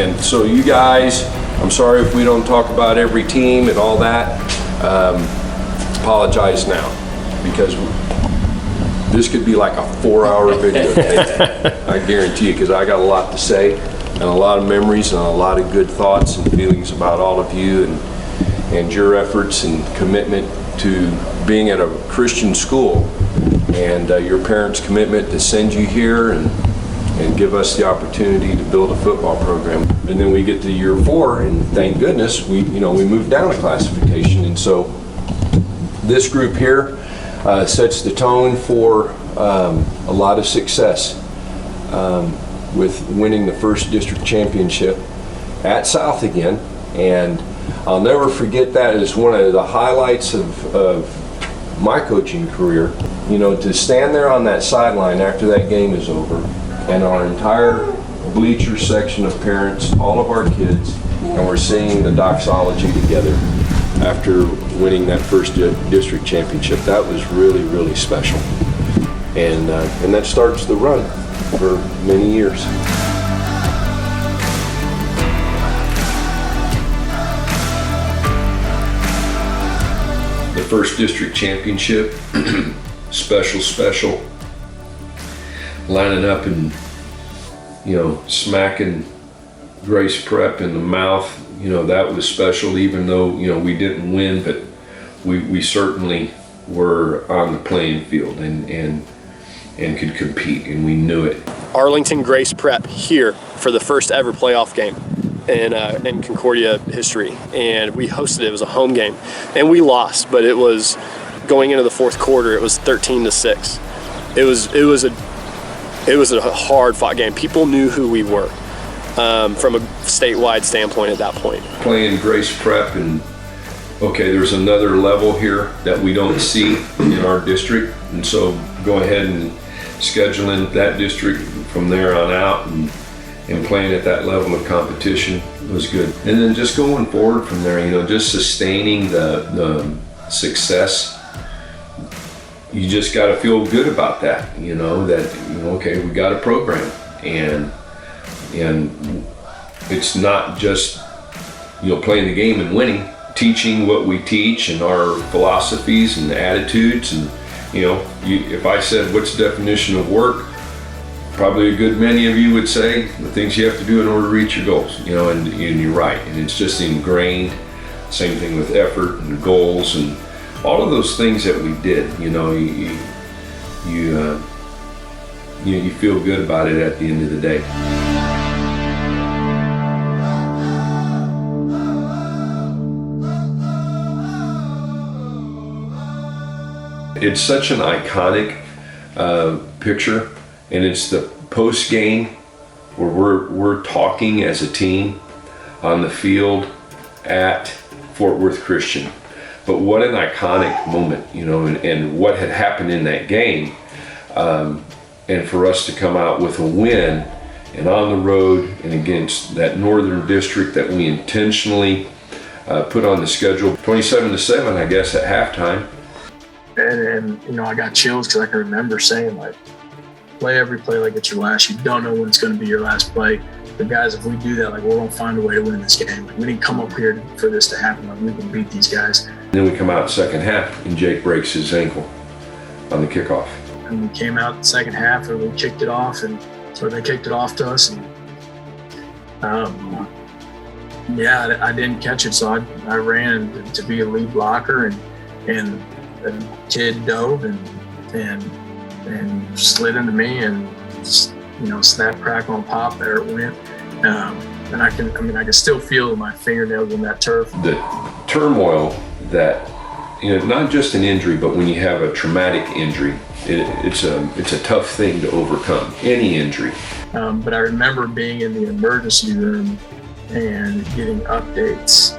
And so you guys, I'm sorry if we don't talk about every team and all that. Apologize now, because this could be like a 4-hour video tape. I guarantee you, because I got a lot to say and a lot of memories and a lot of good thoughts and feelings about all of you and your efforts and commitment to being at a Christian school, and your parents' commitment to send you here and give us the opportunity to build a football program. And then we get to year 4, and thank goodness we moved down a classification. And so this group here sets the tone for a lot of success with winning the first district championship at South again. And I'll never forget that as one of the highlights of my coaching career. You know, to stand there on that sideline after that game is over, and our entire bleacher section of parents, all of our kids, and we're singing the doxology together after winning that first district championship. That was really, really special. And that starts the run for many years. The first district championship, special. Lining up and, smacking Grace Prep in the mouth, that was special, even though, we didn't win, but we certainly were on the playing field and could compete, and we knew it. Arlington Grace Prep here for the first ever playoff game in Concordia history, and we hosted it. It was a home game, and we lost, but it was going into the fourth quarter. It was 13-6. It was a hard-fought game. People knew who we were from a statewide standpoint at that point. Playing Grace Prep, and okay, there's another level here that we don't see in our district, and so go ahead and schedule in that district from there on out, and playing at that level of competition was good. And then just going forward from there, just sustaining the success. You just got to feel good about that, okay, we got a program, and it's not just, playing the game and winning, teaching what we teach and our philosophies and attitudes. And, if I said, what's the definition of work? Probably a good many of you would say the things you have to do in order to reach your goals, and you're right. And it's just ingrained. Same thing with effort and goals and all of those things that we did. You feel good about it at the end of the day. It's such an iconic picture, and it's the post game where we're talking as a team on the field at Fort Worth Christian. But what an iconic moment, and what had happened in that game, and for us to come out with a win and on the road and against that northern district that we intentionally put on the schedule, 27-7, I guess, at halftime. And I got chills because I can remember saying, play every play like it's your last. You don't know when it's going to be your last play. But guys, if we do that, we're going to find a way to win this game. We didn't come up here for this to happen. We can beat these guys. And then we come out second half, and Jake breaks his ankle on the kickoff. And we came out the second half, and we kicked it off, and so they kicked it off to us. And I didn't catch it, so I ran to be a lead blocker, and the kid dove and slid into me, and snap, crackle, and pop, there it went. And I can still feel my fingernails in that turf. The turmoil that, not just an injury, but when you have a traumatic injury, it's a tough thing to overcome, any injury. But I remember being in the emergency room and getting updates,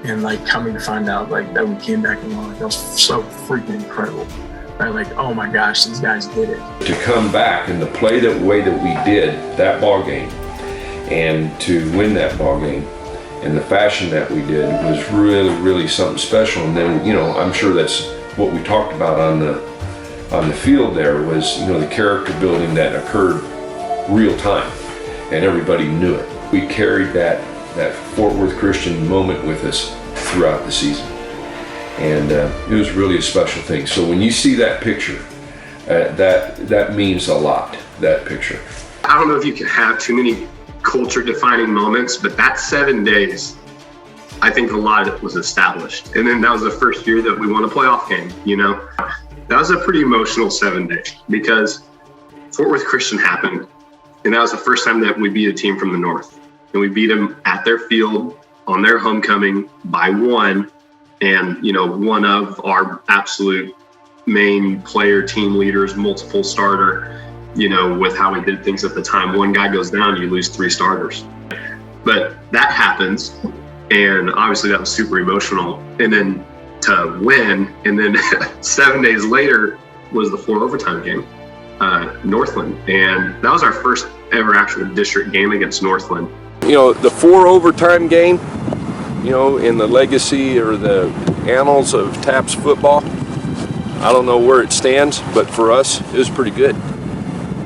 and coming to find out that we came back and won. That was so freaking incredible. Oh my gosh, these guys did it. To come back and to play the way that we did that ball game, and to win that ball game in the fashion that we did, was really, really something special. And then, I'm sure that's what we talked about on the field there was, the character building that occurred real time. and everybody knew it. We carried that Fort Worth Christian moment with us throughout the season. And it was really a special thing. So when you see that picture, that means a lot, that picture. I don't know if you can have too many culture-defining moments, but that 7 days, I think a lot of it was established. And then that was the first year that we won a playoff game, you know? That was a pretty emotional 7 days because Fort Worth Christian happened, and that was the first time that we beat a team from the North. And we beat them at their field on their homecoming by 1. And, you know, one of our absolute main player, team leaders, multiple starter, you know, with how we did things at the time. One guy goes down, you lose 3 starters. But that happens, and obviously that was super emotional. And then to win, and then 7 days later was the 4 overtime game, Northland. And that was our first ever actual district game against Northland. You know, the 4 overtime game, you know, in the legacy or the annals of TAPS football, I don't know where it stands, but for us, it was pretty good,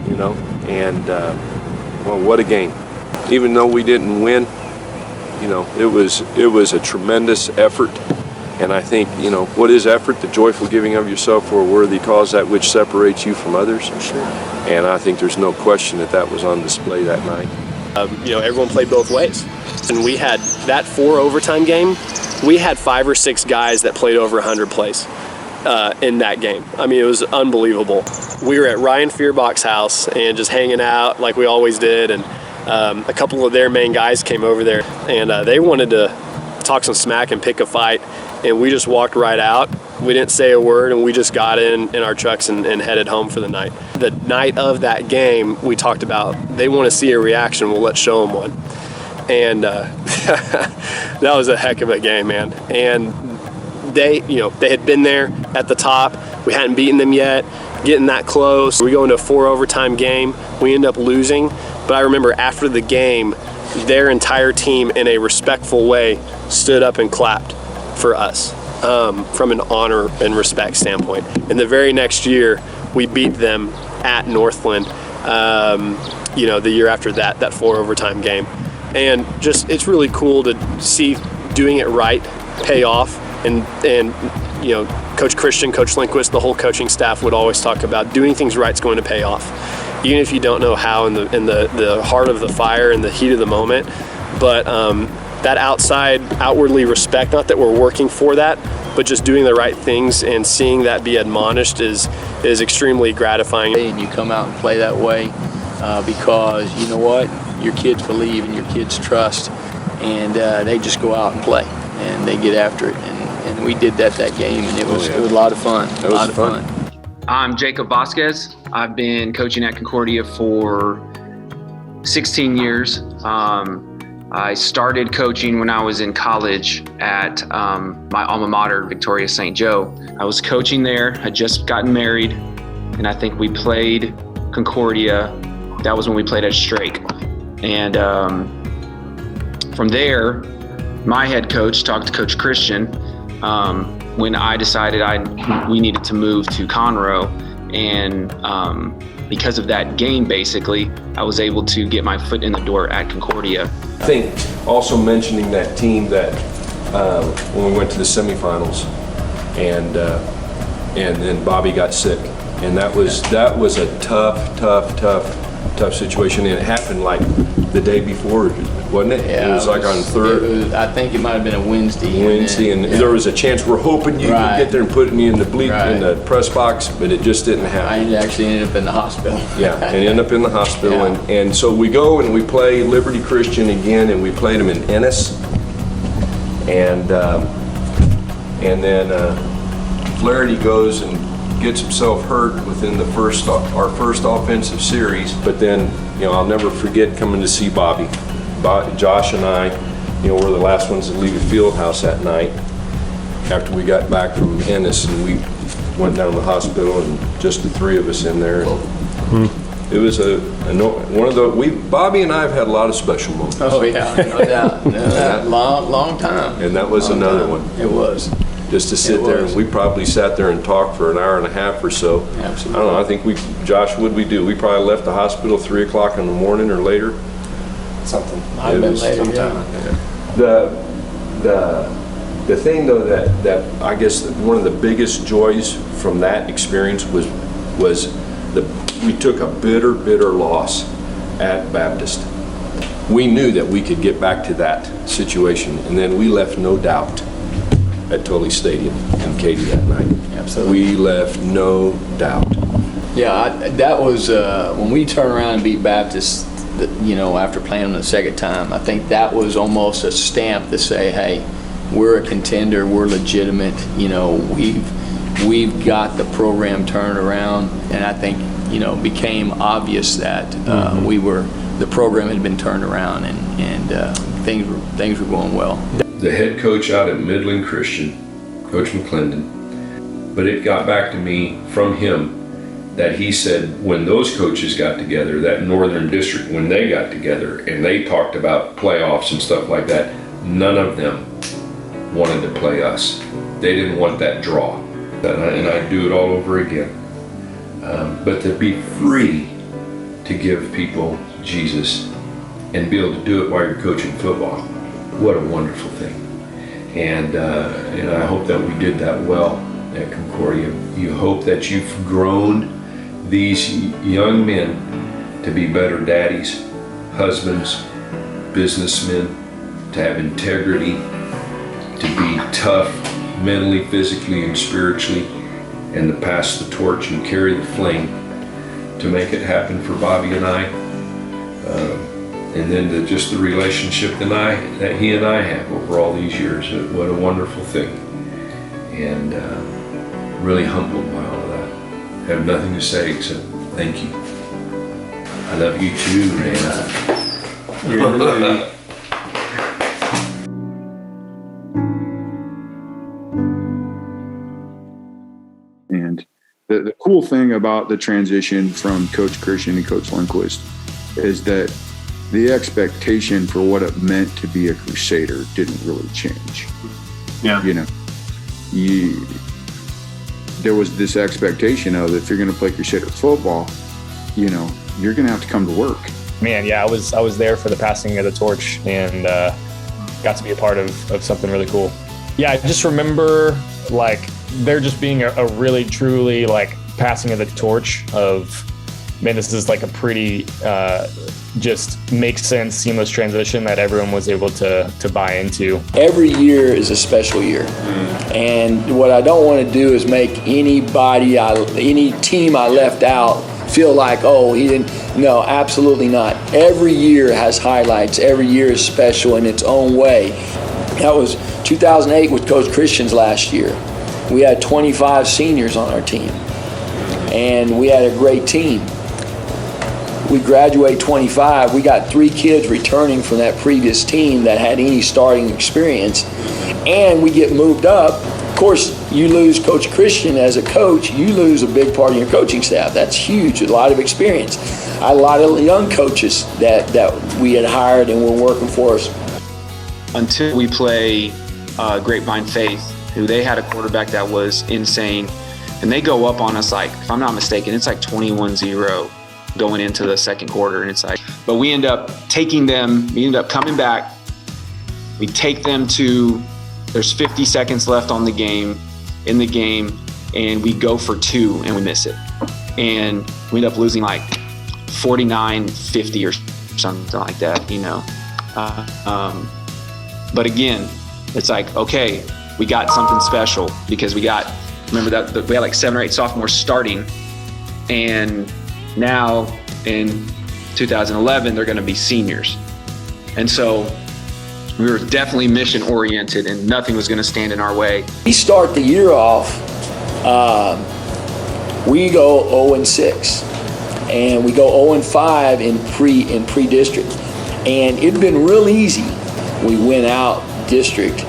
you know, and, well, what a game. Even though we didn't win, you know, it was a tremendous effort, and I think, you know, what is effort? The joyful giving of yourself for a worthy cause, that which separates you from others. Sure. And I think there's no question that was on display that night. You know, everyone played both ways. And we had that 4 overtime game, we had 5 or 6 guys that played over 100 plays in that game. I mean, it was unbelievable. We were at Ryan Fearbach's house and just hanging out like we always did. And a couple of their main guys came over there, and they wanted to talk some smack and pick a fight. And we just walked right out. We didn't say a word, and we just got in our trucks and headed home for the night. The night of that game, we talked about, they want to see a reaction, well, let's show them one. And that was a heck of a game, man. And they had been there at the top. We hadn't beaten them yet, getting that close. We go into a 4 overtime game. We end up losing. But I remember after the game, their entire team, in a respectful way, stood up and clapped for us from an honor and respect standpoint. And the very next year, we beat them at Northland, you know, the year after that 4 overtime game. And just, it's really cool to see doing it right pay off. And you know, Coach Christian, Coach Lindquist, the whole coaching staff would always talk about doing things right is going to pay off, even if you don't know how in the heart of the fire, in the heat of the moment. But that outwardly respect, not that we're working for that, but just doing the right things and seeing that be admonished is extremely gratifying. And you come out and play that way because you know what, your kids believe and your kids trust, and they just go out and play and they get after it. And we did that game, and it was a lot of fun. A lot of fun. I'm Jacob Vasquez. I've been coaching at Concordia for 16 years. I started coaching when I was in college at my alma mater, Victoria St. Joe. I was coaching there, had just gotten married, and I think we played Concordia. That was when we played at Strake. And from there, my head coach talked to Coach Christian when I decided we needed to move to Conroe. And because of that game, basically, I was able to get my foot in the door at Concordia. I think also mentioning that team that when we went to the semifinals, and then Bobby got sick, and that was a tough situation, and it happened like the day before, wasn't it? Yeah, it was like on third. I think it might have been a Wednesday. And there was a chance we're hoping you could get there and put me in the in the press box, but it just didn't happen. I actually ended up in the hospital. Yeah, and ended up in the hospital, and so we go and we play Liberty Christian again, and we played them in Ennis, and then Flaherty goes and gets himself hurt within our first offensive series. But then, you know, I'll never forget coming to see Bobby. Josh and I, you know, were the last ones to leave the field house that night after we got back from Ennis, and we went down to the hospital, and just the 3 of us in there. It was Bobby and I have had a lot of special moments. Oh yeah, no doubt. Long time. And that was another one. It was. Just to sit there, and we probably sat there and talked for an hour and a half or so. Absolutely. I don't know, I think Josh, what'd we do? We probably left the hospital 3 o'clock in the morning or later. something. It I've been was later, sometime. yeah. The thing though that I guess one of the biggest joys from that experience was we took a bitter loss at Baptist. We knew that we could get back to that situation, and then we left no doubt at Tully Stadium in Katy that night. Absolutely. We left no doubt. Yeah, that was when we turned around and beat Baptist. After playing them the second time, I think that was almost a stamp to say, "Hey, we're a contender. We're legitimate. We've got the program turned around." And I think became obvious that the program had been turned around, and things were going well. The head coach out at Midland Christian, Coach McClendon, but it got back to me from him that he said when those coaches got together, that Northern District, when they got together and they talked about playoffs and stuff like that, none of them wanted to play us. They didn't want that draw. And I'd do it all over again. But to be free to give people Jesus and be able to do it while you're coaching football, what a wonderful thing. And I hope that we did that well at Concordia. You hope that you've grown these young men to be better daddies, husbands, businessmen, to have integrity, to be tough mentally, physically, and spiritually, and to pass the torch and carry the flame to make it happen for Bobby and I. And then just the relationship that he and I have over all these years. What a wonderful thing. And really humbled by all of that. Have nothing to say except thank you. I love you too, Raina. You're in the movie. And the cool thing about the transition from Coach Christian to Coach Lindquist is that the expectation for what it meant to be a Crusader didn't really change. Yeah. There was this expectation of if you're going to play Crusader football, you're going to have to come to work. Man, yeah, I was there for the passing of the torch and got to be a part of something really cool. Yeah, I just remember there just being a really truly passing of the torch of, man, this is a pretty just makes sense, seamless transition that everyone was able to buy into. Every year is a special year. And what I don't want to do is make any team I left out feel like, oh, he didn't. No, absolutely not. Every year has highlights. Every year is special in its own way. That was 2008 with Coach Christian's last year. We had 25 seniors on our team, and we had a great team. We graduate 25. We got 3 kids returning from that previous team that had any starting experience, and we get moved up. Of course, you lose Coach Christian as a coach, you lose a big part of your coaching staff. That's huge, a lot of experience. I had a lot of young coaches that we had hired and were working for us. Until we play Grapevine Faith, who they had a quarterback that was insane, and they go up on us if I'm not mistaken, it's 21-0 going into the second quarter, and but we end up taking them, we end up coming back, we take them to, there's 50 seconds left in the game, and we go for 2 and we miss it. And we end up losing 49-50 or something like that, But again, it's okay, we got something special because remember that we had 7 or 8 sophomores starting, and now in 2011, they're going to be seniors. And so we were definitely mission oriented and nothing was going to stand in our way. We start the year off, we go 0-6, and we go 0-5 in pre-district. And it'd been real easy. We went out district.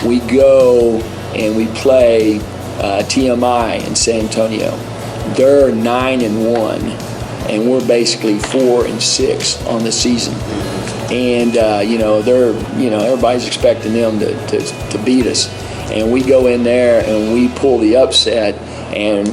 We go and we play TMI in San Antonio. They're 9-1, and we're basically 4-6 on the season. And they're everybody's expecting them to beat us, and we go in there and we pull the upset, and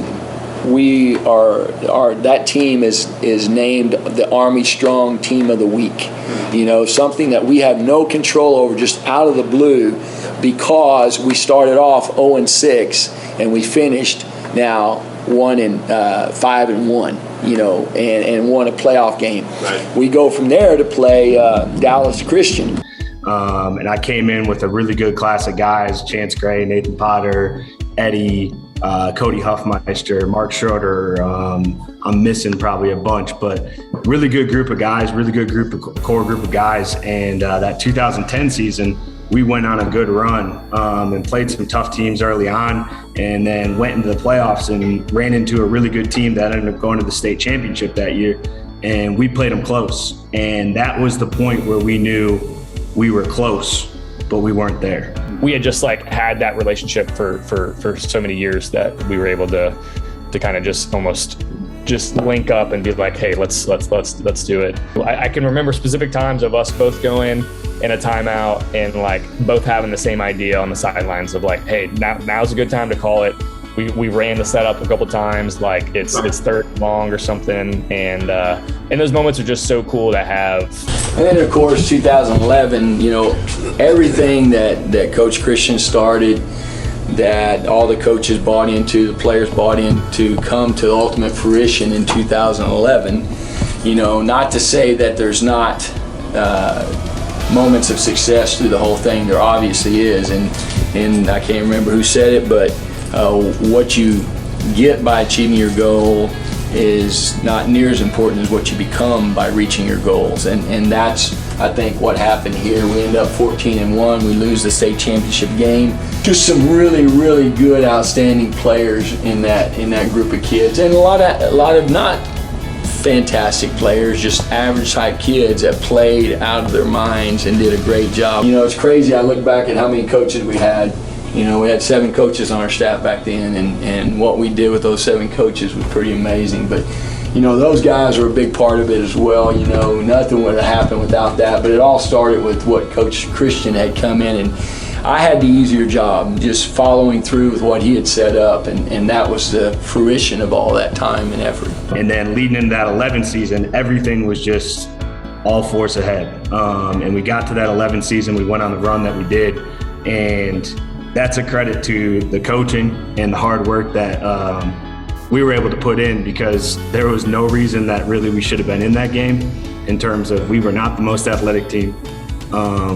that team is named the Army Strong Team of the Week. You know, something that we have no control over, just out of the blue, because we started off 0-6 and we finished now 5-1. You know, and won a playoff game. Right. We go from there to play Dallas Christian. And I came in with a really good class of guys: Chance Gray, Nathan Potter, Eddie, Cody Huffmeister, Mark Schroeder. I'm missing probably a bunch, but really good group of guys, core group of guys. And that 2010 season, we went on a good run and played some tough teams early on, and then went into the playoffs and ran into a really good team that ended up going to the state championship that year. And we played them close. And that was the point where we knew we were close, but we weren't there. We had just had that relationship for so many years that we were able to kind of just almost just link up and be like, hey, let's do it. I can remember specific times of us both going in a timeout and both having the same idea on the sidelines of hey, now's a good time to call it. We ran the setup a couple times, it's third and long or something, and those moments are just so cool to have. And then of course 2011, you know, everything that Coach Christian started, that all the coaches bought into, the players bought into, come to ultimate fruition in 2011. You know, not to say that there's not moments of success through the whole thing. There obviously is, and I can't remember who said it, but what you get by achieving your goal is not near as important as what you become by reaching your goals, and that's, I think, what happened here. We end up 14-1. We lose the state championship game. Just some really, really good, outstanding players in that group of kids, and a lot of not fantastic players, just average type kids that played out of their minds and did a great job. You know, it's crazy. I look back at how many coaches we had. You know, we had 7 coaches on our staff back then, and what we did with those 7 coaches was pretty amazing. But, you know, those guys were a big part of it as well. You know, nothing would have happened without that. But it all started with what Coach Christian had come in, and I had the easier job, just following through with what he had set up, and that was the fruition of all that time and effort. And then leading into that 11 season, everything was just all force ahead. And we got to that 11 season, we went on the run that we did, and that's a credit to the coaching and the hard work that we were able to put in, because there was no reason that really we should have been in that game, in terms of we were not the most athletic team.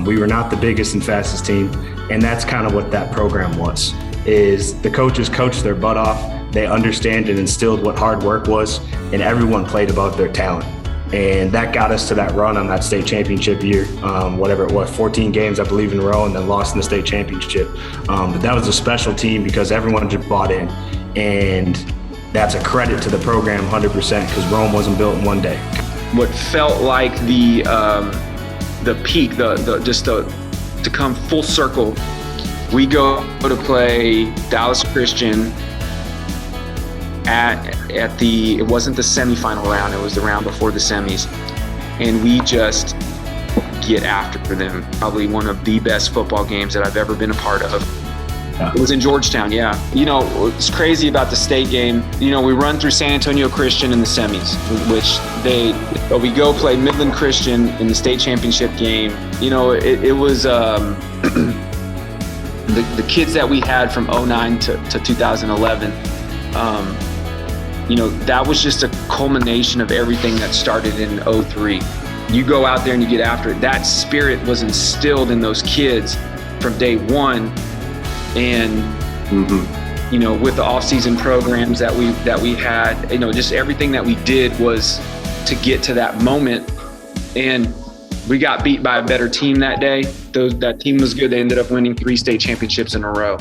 We were not the biggest and fastest team. And that's kind of what that program was, is the coaches coached their butt off. They understand and instilled what hard work was, and everyone played above their talent. And that got us to that run on that state championship year, whatever it was, 14 games, I believe, in a row, and then lost in the state championship. But that was a special team because everyone just bought in. And that's a credit to the program 100%, because Rome wasn't built in one day. What felt like the peak, to come full circle, we go to play Dallas Christian it wasn't the semifinal round, it was the round before the semis, and we just get after them. Probably one of the best football games that I've ever been a part of. It was in Georgetown, yeah. You know, what's crazy about the state game, you know, we run through San Antonio Christian in the semis, but we go play Midland Christian in the state championship game. You know, it was the kids that we had from 09 to 2011, you know, that was just a culmination of everything that started in 03. You go out there and you get after it. That spirit was instilled in those kids from day one. And, you know, with the off-season programs that we had, you know, just everything that we did was to get to that moment. And we got beat by a better team that day. That team was good. They ended up winning 3 state championships in a row.